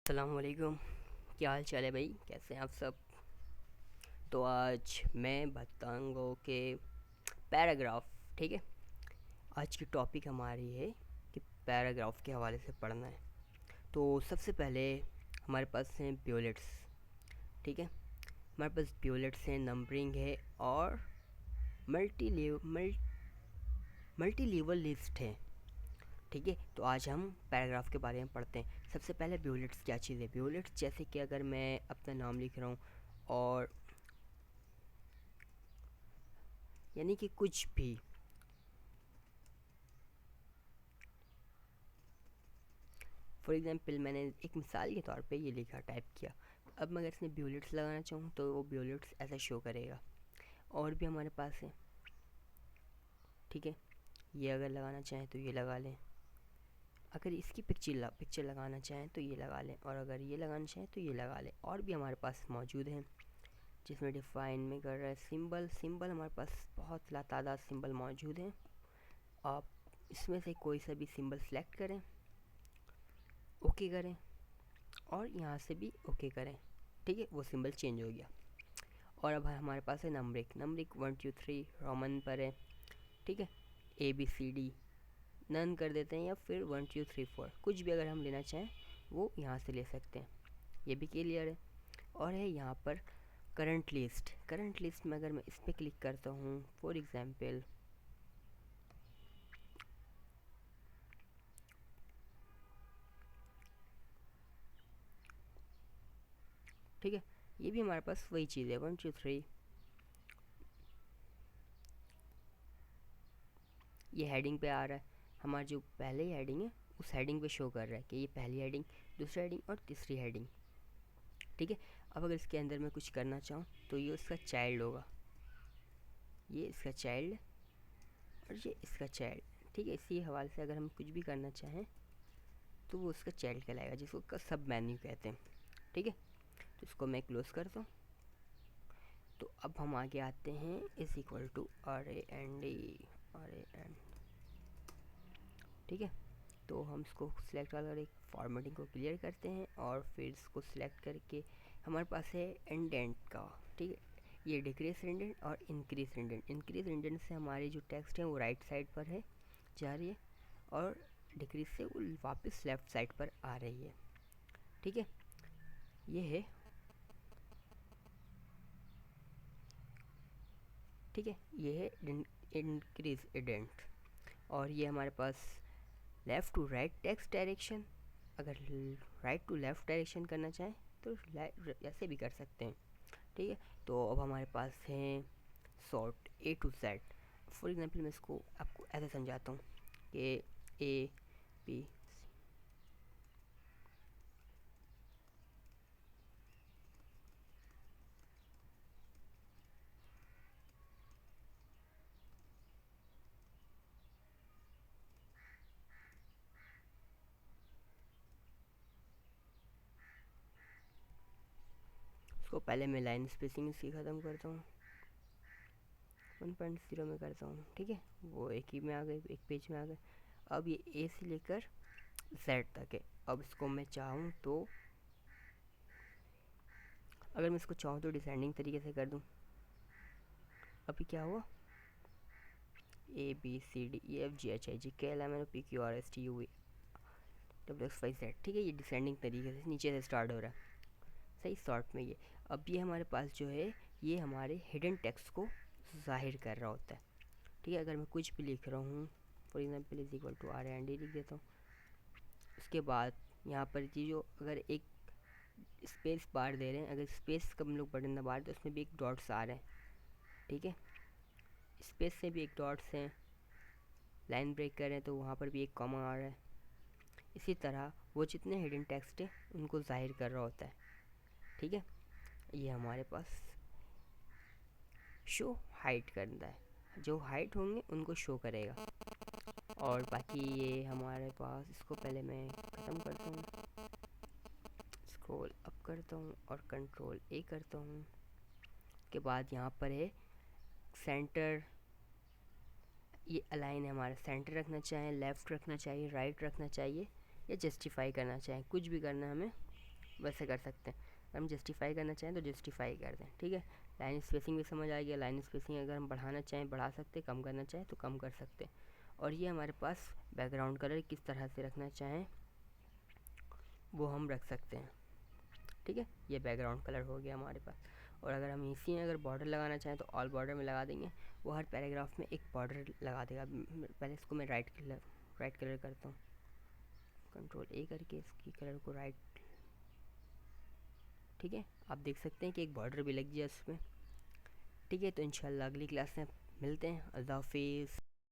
अस्सलाम वालेकुम। क्या हाल चाल है भाई, कैसे हैं आप सब? तो आज मैं बताऊंगा कि पैराग्राफ, ठीक है। आज की टॉपिक हमारी है कि पैराग्राफ के हवाले से पढ़ना है। तो सबसे पहले हमारे पास हैं ब्यूलेट्स, ठीक है। हमारे पास ब्यूलेट्स हैं, नंबरिंग है और मल्टी मल्टी लेवल लिस्ट है, ठीक है। तो आज हम पैराग्राफ के बारे में पढ़ते हैं। सबसे पहले ब्यूलेट्स क्या चीज़ है। ब्यूलेट्स जैसे कि अगर मैं अपना नाम लिख रहा हूँ और यानी कि कुछ भी, फॉर एग्ज़ाम्पल मैंने एक मिसाल के तौर पे ये लिखा, टाइप किया। अब मैं अगर इसमें ब्यूलेट्स लगाना चाहूँ तो वो ब्यूलेट्स ऐसा शो करेगा। और भी हमारे पास है, ठीक है। ये अगर लगाना चाहें तो ये लगा लें, अगर इसकी पिक्चर लगाना चाहें तो ये लगा लें, और अगर ये लगाना चाहें तो ये लगा लें। और भी हमारे पास मौजूद हैं जिसमें डिफ़ाइन में कर रहा है सिंबल। सिंबल हमारे पास बहुत लातादाद सिंबल मौजूद हैं। आप इसमें से कोई सा भी सिंबल सेलेक्ट करें, ओके करें, और यहाँ से भी ओके करें, ठीक है। वो सिंबल चेंज हो गया। और अब हमारे पास है नंबरिंग। नंबरिंग 1 2 3 रोमन पर है, ठीक है। ABCD नन कर देते हैं, या फिर 1 2 3 4 कुछ भी अगर हम लेना चाहें वो यहाँ से ले सकते हैं। ये भी क्लियर है। और है यहाँ पर करंट लिस्ट। करंट लिस्ट में अगर मैं इस पर क्लिक करता हूँ, फॉर एग्ज़ाम्पल ठीक है, ये भी हमारे पास वही चीज़ है, 1 2 3। ये हेडिंग पे आ रहा है। हमारा जो पहले ही हेडिंग है उस हेडिंग पे शो कर रहा है कि ये पहली हेडिंग, दूसरी हेडिंग और तीसरी हेडिंग, ठीक है। अब अगर इसके अंदर मैं कुछ करना चाहूँ तो ये उसका चाइल्ड होगा, ये इसका चाइल्ड और ये इसका चाइल्ड, ठीक है। इसी हवाले से अगर हम कुछ भी करना चाहें तो वो उसका चाइल्ड कहलाएगा, जिसको सब मेन्यू कहते हैं, ठीक है। तो इसको मैं क्लोज करता हूँ। तो अब हम आगे आते हैं, इज इक्वल टू RAND, ठीक है। तो हम इसको सिलेक्ट कर एक फॉर्मेटिंग को क्लियर करते हैं, और फिर इसको सिलेक्ट करके हमारे पास है इंडेंट का, ठीक है। ये डिक्रीज इंडेंट और इंक्रीज इंडेंट। इंक्रीज इंडेंट से हमारी जो टेक्स्ट है वो राइट साइड पर है, जा रही है, और डिक्रीज से वो वापस लेफ़्ट साइड पर आ रही है, ठीक है। ये है, ठीक है, ये है इंक्रीज इंडेंट। और ये हमारे पास left to right text direction. अगर राइट टू लेफ़्ट डायरेक्शन करना चाहें तो ऐसे भी कर सकते हैं, ठीक है। तो अब हमारे पास हैं sort A to Z। For example मैं इसको आपको ऐसे समझाता हूँ कि A B। इसको पहले मैं लाइन स्पेसिंग इसकी ख़त्म करता हूँ, 1.0 में करता हूँ, ठीक है। वो एक ही में आ गए, एक पेज में आ गए। अब ये A से लेकर Z तक है। अब इसको मैं चाहूँ तो, अगर मैं इसको चाहूँ तो डिसेंडिंग तरीके से कर दूँ। अभी क्या हुआ, ABCDEFGHIJKLMNOPQRSTUVWXYZ, ठीक है। ये डिसेंडिंग तरीके से नीचे से स्टार्ट हो रहा है, सही शॉर्ट में ये। अब ये हमारे पास जो है ये हमारे हिडन टेक्स्ट को ज़ाहिर कर रहा होता है, ठीक है। अगर मैं कुछ भी लिख रहा हूँ, for example is equal to RAND लिख देता हूँ। उसके बाद यहाँ पर ये जो अगर एक स्पेस बार दे रहे हैं, अगर स्पेस का हम लोग बटन दबा रहे हैं तो उसमें भी एक डॉट्स आ रहे हैं, ठीक है। स्पेस से भी एक डॉट्स हैं, लाइन ब्रेक कर रहे हैं तो वहाँ पर भी एक कॉमा आ रहा है। इसी तरह वो जितने हिडन टेक्स्ट है उनको ज़ाहिर कर रहा होता है, ठीक है। ये हमारे पास शो हाइट करता है, जो हाइट होंगे उनको शो करेगा। और बाकी ये हमारे पास, इसको पहले मैं ख़त्म करता हूँ, स्क्रॉल अप करता हूँ और कंट्रोल A करता हूँ। के बाद यहाँ पर है सेंटर। ये अलाइन है हमारा, सेंटर रखना चाहें, लेफ़्ट रखना चाहिए, राइट रखना चाहिए, या जस्टिफाई करना चाहें, कुछ भी करना है हमें वैसे कर सकते हैं। अगर हम जस्टिफाई करना चाहें तो जस्टिफाई कर दें, ठीक है। लाइन स्पेसिंग भी समझ आ गया। लाइन स्पेसिंग अगर हम बढ़ाना चाहें बढ़ा सकते, कम करना चाहें तो कम कर सकते। और ये हमारे पास बैकग्राउंड कलर किस तरह से रखना चाहें वो हम रख सकते हैं, ठीक है। ये बैकग्राउंड कलर हो गया हमारे पास। और अगर हम इसी में अगर बॉर्डर लगाना चाहें तो ऑल बॉर्डर में लगा देंगे, वो हर पैराग्राफ में एक बॉर्डर लगा देगा। पहले इसको मैं राइट कलर करता हूँ, कंट्रोल ए करके इसकी कलर को राइट, ठीक है। आप देख सकते हैं कि एक बॉर्डर भी लग गया इसमें, ठीक है। तो इंशाल्लाह अगली क्लास में मिलते हैं। अल्लाह हाफिज़।